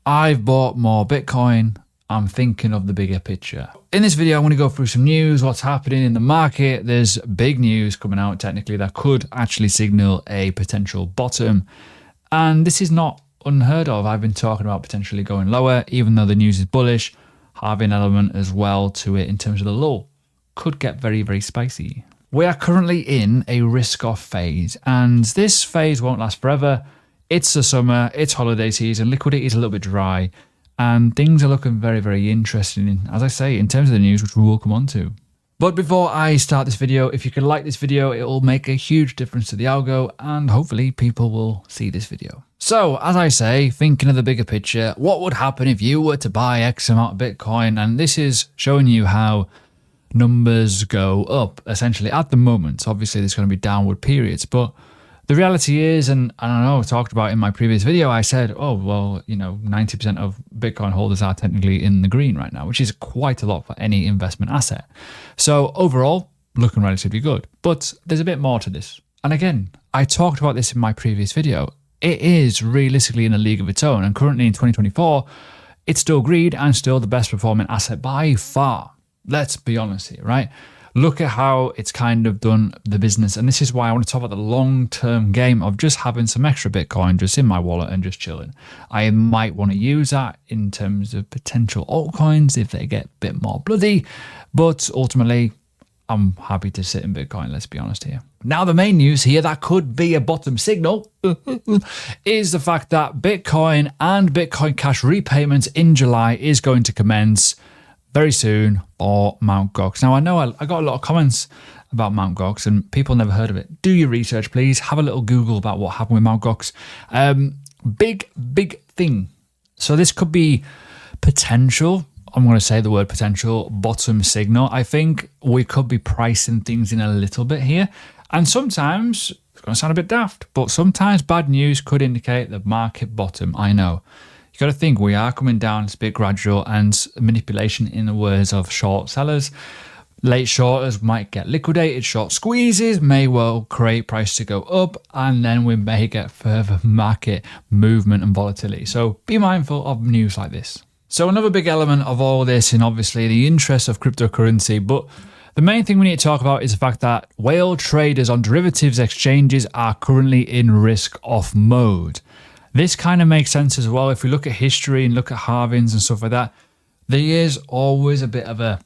I've bought more Bitcoin. I'm thinking of the bigger picture. In this video, I want to go through some news, what's happening in the market. There's big news coming out technically that could actually signal a potential bottom. And this is not unheard of. I've been talking about potentially going lower, even though the news is bullish, having an element as well to it in terms of the low. Could get very, very spicy. We are currently in a risk-off phase, and this phase won't last forever. It's the summer, it's holiday season, liquidity is a little bit dry, and things are looking very, very interesting, as I say, in terms of the news, which we will come on to. But before I start this video, if you can like this video, it will make a huge difference to the algo, and hopefully people will see this video. So, as I say, thinking of the bigger picture, what would happen if you were to buy X amount of Bitcoin? And this is showing you how numbers go up, essentially, at the moment. Obviously, there's going to be downward periods, but the reality is, and I don't know, I talked about in my previous video, I said, oh, well, 90% of Bitcoin holders are technically in the green right now, which is quite a lot for any investment asset. So overall, looking relatively good, but there's a bit more to this. And again, I talked about this in my previous video. It is realistically in a league of its own. And currently in 2024, it's still green and still the best performing asset by far. Let's be honest here, right? Look at how it's kind of done the business. And this is why I want to talk about the long-term game of just having some extra Bitcoin just in my wallet and just chilling. I might want to use that in terms of potential altcoins if they get a bit more bloody. But ultimately, I'm happy to sit in Bitcoin, let's be honest here. Now, the main news here that could be a bottom signal is the fact that Bitcoin and Bitcoin Cash repayments in July is going to commence very soon for Mt. Gox. Now, I know I got a lot of comments about Mt. Gox and people never heard of it. Do your research, please. Have a little Google about what happened with Mt. Gox. Big thing. So this could be potential. I'm going to say the word potential bottom signal. I think we could be pricing things in a little bit here. And sometimes, it's going to sound a bit daft, but sometimes bad news could indicate the market bottom. I know. You got to think we are coming down, it's a bit gradual, and manipulation in the words of short sellers. Late shorters might get liquidated, short squeezes may well create price to go up, and then we may get further market movement and volatility. So be mindful of news like this. So another big element of all this, and obviously the interest of cryptocurrency, but the main thing we need to talk about is the fact that whale traders on derivatives exchanges are currently in risk-off mode. This kind of makes sense as well. If we look at history and look at halvings and stuff like that, there is always a bit of a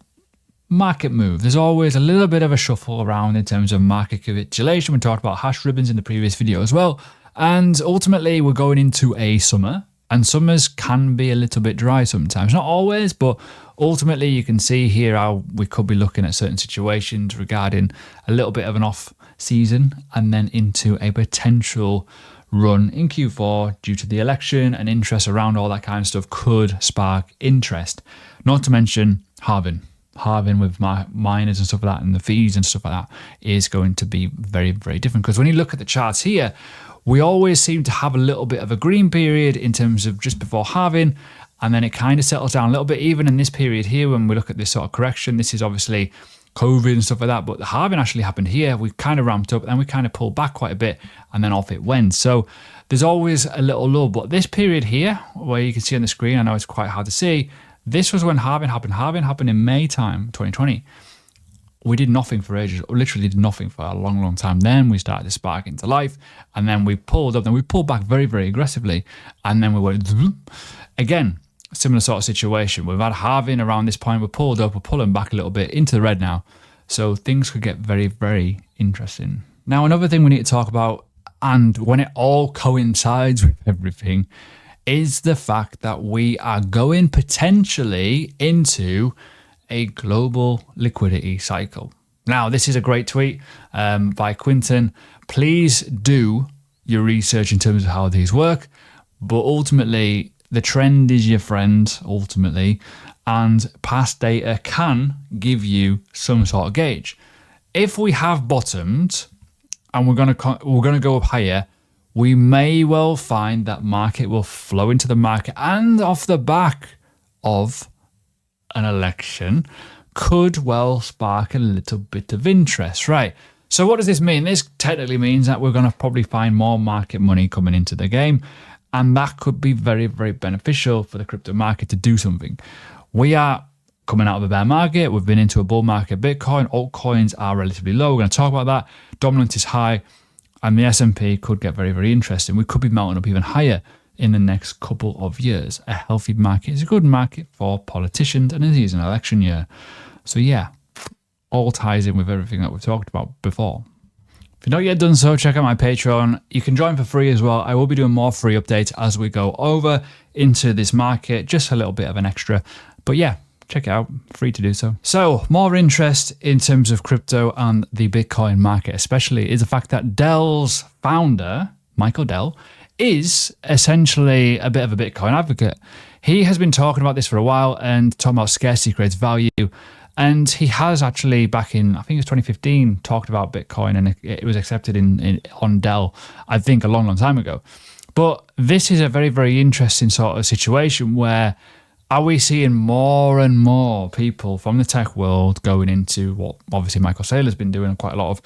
market move. There's always a little bit of a shuffle around in terms of market capitulation. We talked about hash ribbons in the previous video as well. And ultimately, we're going into a summer, and summers can be a little bit dry sometimes. Not always, but ultimately you can see here how we could be looking at certain situations regarding a little bit of an off season and then into a potential run in Q4 due to the election and interest around all that kind of stuff could spark interest. Not to mention halving with miners and stuff like that and the fees and stuff like that is going to be very, very different. Because when you look at the charts here, we always seem to have a little bit of a green period in terms of just before halving, and then it kind of settles down a little bit. Even in this period here, when we look at this sort of correction, this is obviously COVID and stuff like that, but the halving actually happened here. We kind of ramped up and we kind of pulled back quite a bit and then off it went. So there's always a little lull, but this period here, where you can see on the screen, I know it's quite hard to see, this was when halving happened. Halving happened in May time, 2020. We did nothing for ages, literally did nothing for a long, long time. Then we started to spark into life and then we pulled up, then we pulled back very, very aggressively. And then we went again. Similar sort of situation. We've had halving around this point. We're pulled up. We're pulling back a little bit into the red now. So things could get very, very interesting. Now, another thing we need to talk about, and when it all coincides with everything, is the fact that we are going potentially into a global liquidity cycle. Now, this is a great tweet by Quinton. Please do your research in terms of how these work. But ultimately, the trend is your friend, ultimately, and past data can give you some sort of gauge. If we have bottomed and we're gonna go up higher, we may well find that market will flow into the market, and off the back of an election could well spark a little bit of interest, right? So what does this mean? This technically means that we're going to probably find more market money coming into the game. And that could be very, very beneficial for the crypto market to do something. We are coming out of a bear market. We've been into a bull market. Bitcoin, altcoins are relatively low. We're going to talk about that. Dominance is high. And the S&P could get very, very interesting. We could be mounting up even higher in the next couple of years. A healthy market is a good market for politicians, and it is an election year. So yeah, all ties in with everything that we've talked about before. If you've not yet done so, check out my Patreon. You can join for free as well. I will be doing more free updates as we go over into this market, just a little bit of an extra. But yeah, check it out, free to do so. So more interest in terms of crypto and the Bitcoin market especially is the fact that Dell's founder, Michael Dell, is essentially a bit of a Bitcoin advocate. He has been talking about this for a while and talking about scarcity creates value. And he has actually, back in, I think it was 2015, talked about Bitcoin, and it was accepted on Dell, I think, a long, long time ago. But this is a very, very interesting sort of situation where are we seeing more and more people from the tech world going into what obviously Michael Saylor's been doing quite a lot of,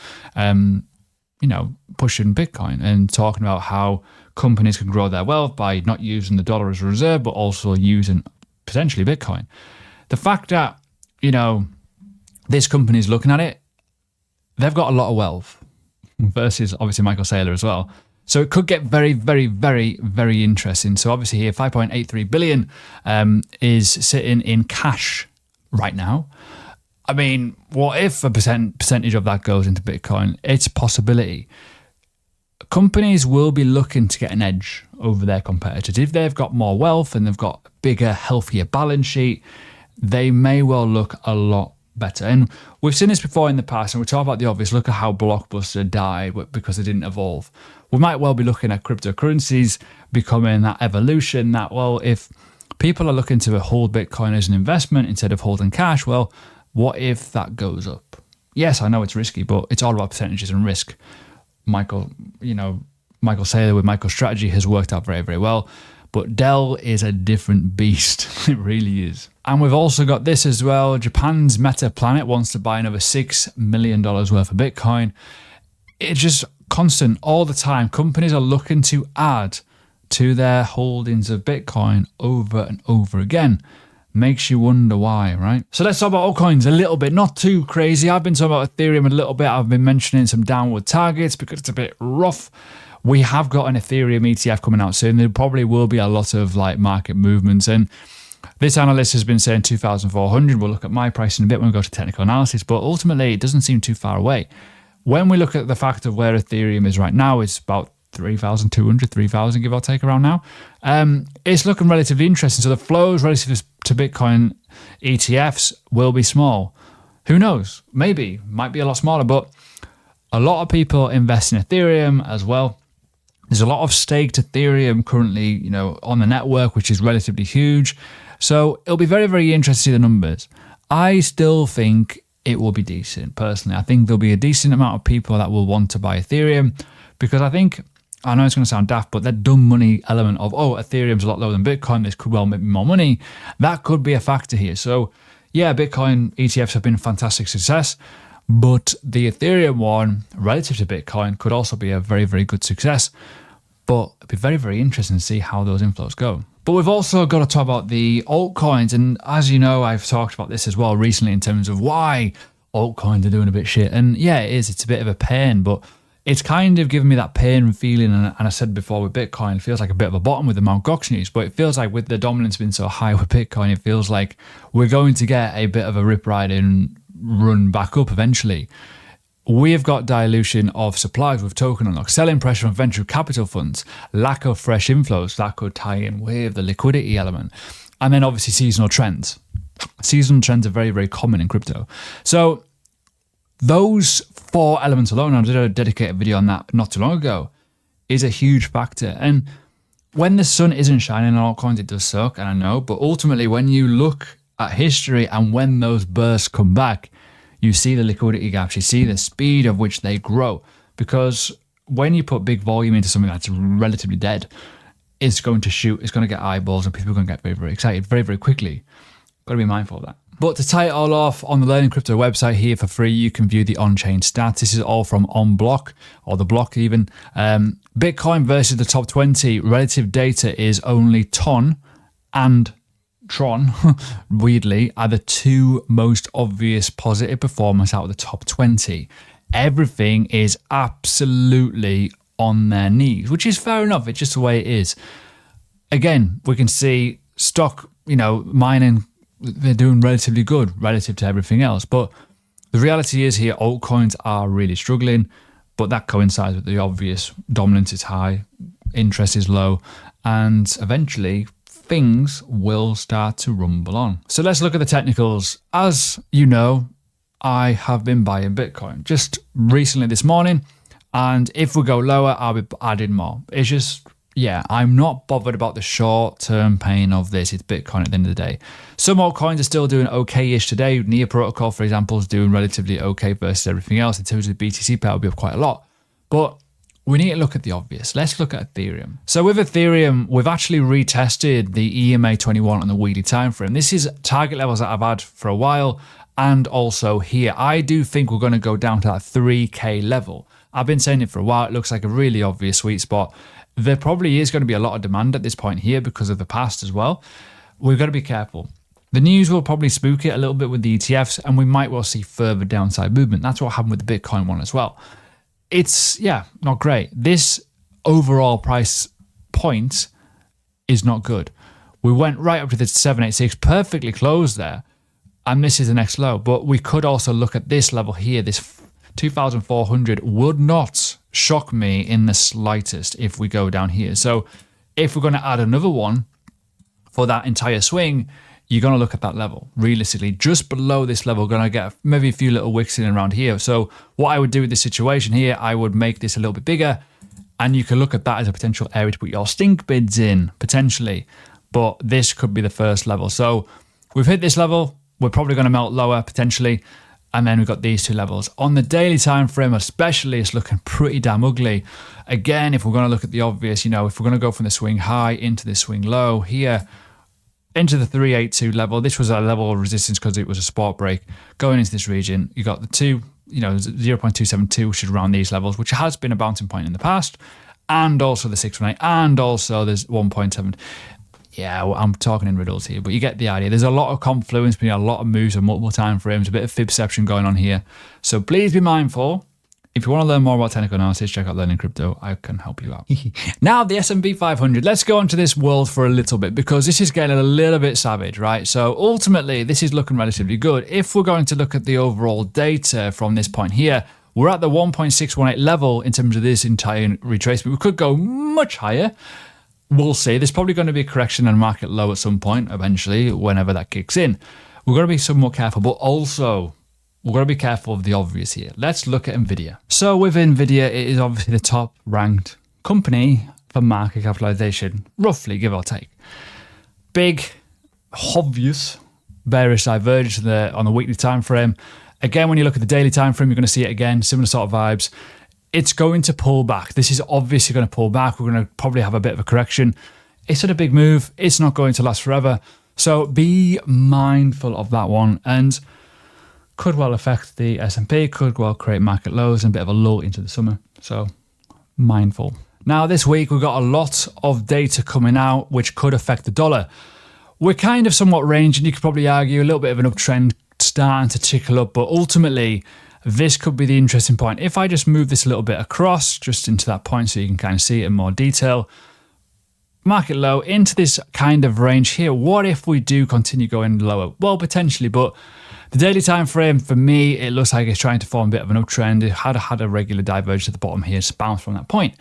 pushing Bitcoin and talking about how companies can grow their wealth by not using the dollar as a reserve, but also using potentially Bitcoin. The fact that this company is looking at it, they've got a lot of wealth versus obviously Michael Saylor as well. So it could get very, very, very, very interesting. So obviously here, 5.83 billion is sitting in cash right now. I mean, what if a percentage of that goes into Bitcoin? It's a possibility. Companies will be looking to get an edge over their competitors. If they've got more wealth and they've got a bigger, healthier balance sheet, they may well look a lot better. And we've seen this before in the past, and we talk about the obvious. Look at how Blockbuster died because they didn't evolve. We might well be looking at cryptocurrencies becoming that evolution that, well, if people are looking to hold Bitcoin as an investment instead of holding cash, well, what if that goes up? Yes, I know it's risky, but it's all about percentages and risk. Michael Saylor with MicroStrategy has worked out very, very well. But Dell is a different beast. It really is. And we've also got this as well. Japan's Meta Planet wants to buy another $6 million worth of Bitcoin. It's just constant all the time. Companies are looking to add to their holdings of Bitcoin over and over again. Makes you wonder why, right? So let's talk about altcoins a little bit. Not too crazy. I've been talking about Ethereum a little bit. I've been mentioning some downward targets because it's a bit rough. We have got an Ethereum ETF coming out soon. There probably will be a lot of market movements. And this analyst has been saying 2,400. We'll look at my price in a bit when we go to technical analysis. But ultimately, it doesn't seem too far away. When we look at the fact of where Ethereum is right now, it's about 3,200, 3,000, give or take around now. It's looking relatively interesting. So the flows relative to Bitcoin ETFs will be small. Who knows? Maybe. Might be a lot smaller. But a lot of people invest in Ethereum as well. There's a lot of staked Ethereum currently, on the network, which is relatively huge. So it'll be very, very interesting to see the numbers. I still think it will be decent, personally. I think there'll be a decent amount of people that will want to buy Ethereum because I know it's going to sound daft, but that dumb money element of, Ethereum's a lot lower than Bitcoin, this could well make me more money. That could be a factor here. So yeah, Bitcoin ETFs have been a fantastic success. But the Ethereum one, relative to Bitcoin, could also be a very, very good success. But it'd be very, very interesting to see how those inflows go. But we've also got to talk about the altcoins. And as you know, I've talked about this as well recently in terms of why altcoins are doing a bit shit. And yeah, it is. It's a bit of a pain, but it's kind of given me that pain feeling. And I said before with Bitcoin, it feels like a bit of a bottom with the Mt. Gox news. But it feels like with the dominance being so high with Bitcoin, it feels like we're going to get a bit of a rip ride in run back up eventually. We've got dilution of supplies with token unlock, selling pressure on venture capital funds, lack of fresh inflows that could tie in with the liquidity element, and then obviously seasonal trends. Seasonal trends are very, very common in crypto. So those four elements alone, I did a dedicated video on that not too long ago, is a huge factor. And when the sun isn't shining on altcoins, it does suck, and I know, but ultimately when you look at history and when those bursts come back, you see the liquidity gaps, you see the speed of which they grow. Because when you put big volume into something that's relatively dead, it's going to shoot, it's going to get eyeballs, and people are going to get very, very excited very, very quickly. Got to be mindful of that. But to tie it all off, on the Learning Crypto website here for free, you can view the on-chain stats. This is all from OnBlock, or the block even. Bitcoin versus the top 20, relative data is only TON and Tron, weirdly, are the two most obvious positive performance out of the top 20. Everything is absolutely on their knees, which is fair enough. It's just the way it is. Again, we can see stock, mining, they're doing relatively good relative to everything else. But the reality is here, altcoins are really struggling, but that coincides with the obvious. Dominance is high, interest is low, and eventually things will start to rumble on. So let's look at the technicals. As you know, I have been buying Bitcoin just recently this morning, and if we go lower, I'll be adding more. It's just, I'm not bothered about the short-term pain of this. It's Bitcoin at the end of the day. Some altcoins are still doing okay-ish today. Near Protocol, for example, is doing relatively okay versus everything else. In terms of the BTC pair, will be up quite a lot. But we need to look at the obvious. Let's look at Ethereum. So with Ethereum, we've actually retested the EMA 21 on the weekly time frame. This is target levels that I've had for a while, and also here. I do think we're going to go down to that 3K level. I've been saying it for a while. It looks like a really obvious sweet spot. There probably is going to be a lot of demand at this point here because of the past as well. We've got to be careful. The news will probably spook it a little bit with the ETFs, and we might well see further downside movement. That's what happened with the Bitcoin one as well. It's, not great. This overall price point is not good. We went right up to the 786, perfectly closed there, and this is the next low. But we could also look at this level here, this 2,400 would not shock me in the slightest if we go down here. So if we're going to add another one for that entire swing, you're going to look at that level. Realistically, just below this level, going to get maybe a few little wicks in around here. So what I would do with this situation here, I would make this a little bit bigger, and you can look at that as a potential area to put your stink bids in, potentially. But this could be the first level. So we've hit this level. We're probably going to melt lower, potentially. And then we've got these two levels. On the daily time frame especially, it's looking pretty damn ugly. Again, if we're going to look at the obvious, if we're going to go from the swing high into the swing low here, into the 382 level, this was a level of resistance because it was a spot break. Going into this region, you got the 0.272, which is around these levels, which has been a bouncing point in the past, and also the 618, and also there's 1.7. Yeah, well, I'm talking in riddles here, but you get the idea. There's a lot of confluence between a lot of moves on multiple time frames, a bit of fibception going on here. So please be mindful. If you want to learn more about technical analysis, check out Learning Crypto. I can help you out. Now, the S&P 500. Let's go into this world for a little bit because this is getting a little bit savage, right? So ultimately, this is looking relatively good. If we're going to look at the overall data from this point here, we're at the 1.618 level in terms of this entire retracement. We could go much higher. We'll see. There's probably going to be a correction and market low at some point, eventually, whenever that kicks in. We're going to be somewhat careful, but also we're going to be careful of the obvious here. Let's look at NVIDIA. So with NVIDIA, it is obviously the top ranked company for market capitalization, roughly, give or take. Big, obvious, bearish divergence on the weekly time frame. Again, when you look at the daily time frame, you're going to see it again, similar sort of vibes. It's going to pull back. This is obviously going to pull back. We're going to probably have a bit of a correction. It's not a big move. It's not going to last forever. So be mindful of that one, and could well affect the S&P, could well create market lows and a bit of a lull into the summer. So mindful. Now this week we've got a lot of data coming out which could affect the dollar. We're kind of somewhat ranging. You could probably argue a little bit of an uptrend starting to tickle up, but ultimately this could be the interesting point. If I just move this a little bit across, just into that point so you can kind of see it in more detail, market low into this kind of range here. What if we do continue going lower? Well, potentially, but the daily time frame for me, it looks like it's trying to form a bit of an uptrend. It had a regular divergence at the bottom here, just bounced from that point.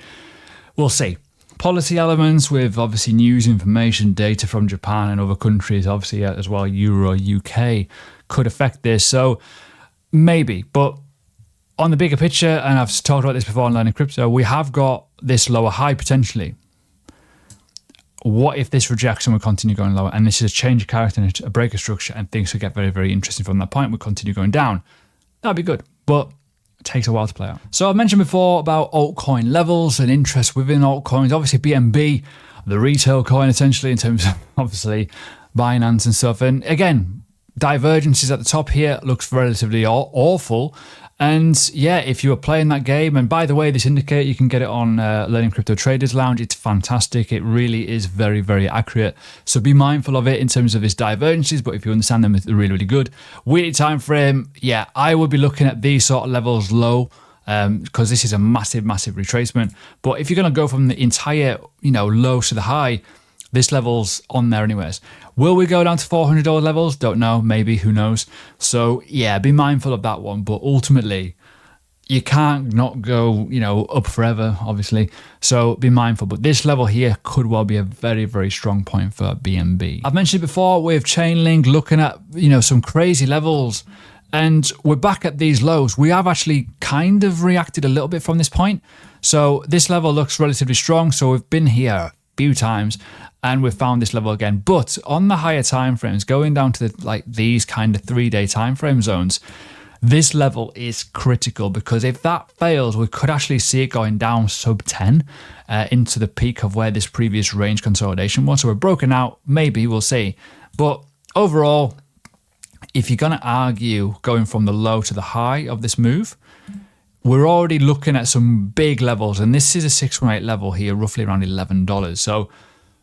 We'll see. Policy elements with obviously news, information, data from Japan and other countries, obviously as well, Euro, UK, could affect this. So maybe, but on the bigger picture, and I've talked about this before in Learning Crypto, we have got this lower high potentially. What if this rejects and we continue going lower? And this is a change of character and a break of structure, and things could get very, very interesting from that point. We continue going down. That'd be good, but it takes a while to play out. So I've mentioned before about altcoin levels and interest within altcoins. Obviously, BNB, the retail coin essentially, in terms of obviously Binance and stuff. And again, divergences at the top here looks relatively awful. And yeah, if you were playing that game, and by the way, this indicator, you can get it on Learning Crypto Traders Lounge. It's fantastic. It really is very, very accurate. So be mindful of it in terms of its divergences, but if you understand them, they're really, really good. Weekly time frame, yeah, I would be looking at these sort of levels low, because this is a massive, massive retracement. But if you're going to go from the entire, low to the high, this level's on there anyways. Will we go down to $400 levels? Don't know. Maybe. Who knows? So yeah, be mindful of that one. But ultimately, you can't not go, up forever, obviously. So be mindful. But this level here could well be a very, very strong point for BNB. I've mentioned it before with Chainlink, looking at, some crazy levels. And we're back at these lows. We have actually kind of reacted a little bit from this point. So this level looks relatively strong. So we've been here a few times and we've found this level again. But on the higher time frames, going down to these kind of 3-day time frame zones, this level is critical, because if that fails, we could actually see it going down sub 10 into the peak of where this previous range consolidation was. So we're broken out, maybe, we'll see. But overall, if you're going to argue going from the low to the high of this move, we're already looking at some big levels, and this is a 618 level here, roughly around $11. So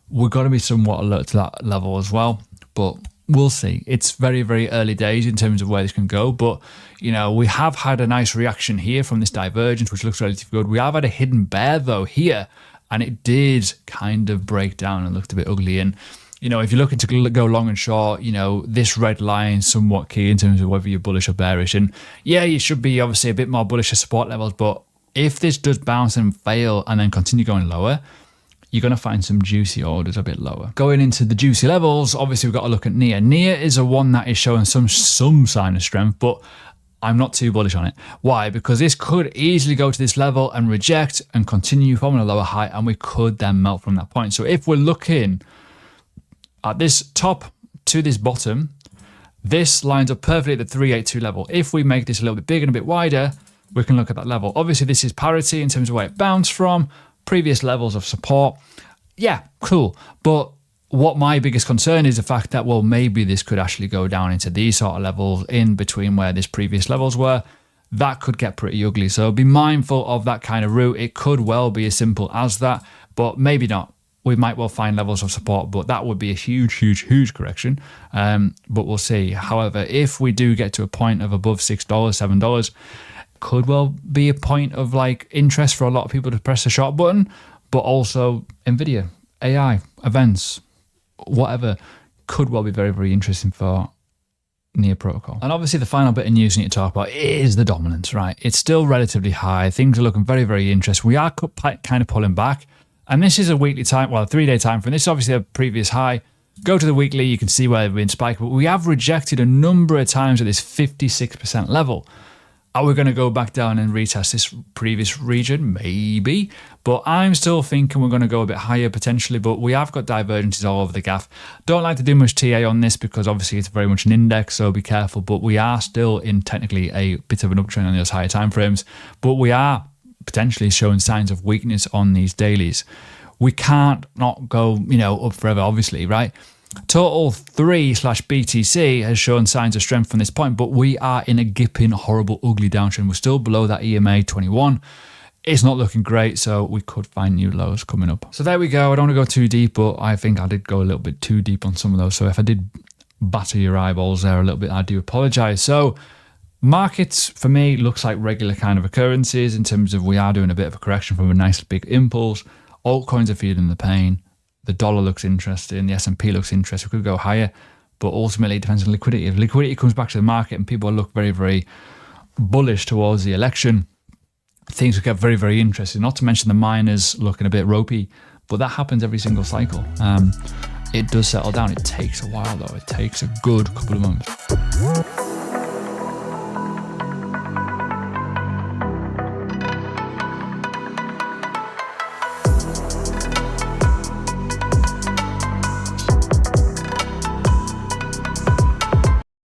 we've got to be somewhat alert to that level as well, but we'll see. It's very, very early days in terms of where this can go, but we have had a nice reaction here from this divergence, which looks relatively good. We have had a hidden bear though here, and it did kind of break down and looked a bit ugly. And if you're looking to go long and short, this red line is somewhat key in terms of whether you're bullish or bearish. And yeah, you should be obviously a bit more bullish at support levels, but if this does bounce and fail and then continue going lower, you're going to find some juicy orders a bit lower. Going into the juicy levels, obviously we've got to look at NIA. NIA is a one that is showing some sign of strength, but I'm not too bullish on it. Why? Because this could easily go to this level and reject and continue forming a lower high, and we could then melt from that point. So if we're looking at this top to this bottom, this lines up perfectly at the 382 level. If we make this a little bit bigger and a bit wider, we can look at that level. Obviously, this is parity in terms of where it bounced from, previous levels of support. Yeah, cool. But what my biggest concern is the fact that, well, maybe this could actually go down into these sort of levels in between where these previous levels were. That could get pretty ugly. So be mindful of that kind of route. It could well be as simple as that, but maybe not. We might well find levels of support, but that would be a huge, huge, huge correction. But we'll see. However, if we do get to a point of above $6, $7, could well be a point of interest for a lot of people to press the short button, but also Nvidia, AI, events, whatever, could well be very, very interesting for NIA protocol. And obviously the final bit of news we need to talk about is the dominance, right? It's still relatively high. Things are looking very, very interesting. We are kind of pulling back. And this is a weekly time, well, a 3-day time frame. This is obviously a previous high. Go to the weekly, you can see where we've been spiking, but we have rejected a number of times at this 56% level. Are we going to go back down and retest this previous region? Maybe. But I'm still thinking we're going to go a bit higher potentially, but we have got divergences all over the gaff. Don't like to do much TA on this because obviously it's very much an index, so be careful. But we are still in technically a bit of an uptrend on those higher time frames. But we are potentially showing signs of weakness on these dailies. We can't not go, up forever, obviously, right? Total 3/BTC has shown signs of strength from this point, but we are in a gipping, horrible, ugly downtrend. We're still below that EMA 21. It's not looking great, so we could find new lows coming up. So there we go. I don't want to go too deep, but I think I did go a little bit too deep on some of those. So if I did batter your eyeballs there a little bit, I do apologize. So markets, for me, looks like regular kind of occurrences in terms of we are doing a bit of a correction from a nice big impulse. Altcoins are feeling the pain. The dollar looks interesting. The S&P looks interesting. We could go higher, but ultimately it depends on liquidity. If liquidity comes back to the market and people look very, very bullish towards the election, things will get very, very interesting. Not to mention the miners looking a bit ropey, but that happens every single cycle. It does settle down. It takes a while though. It takes a good couple of months.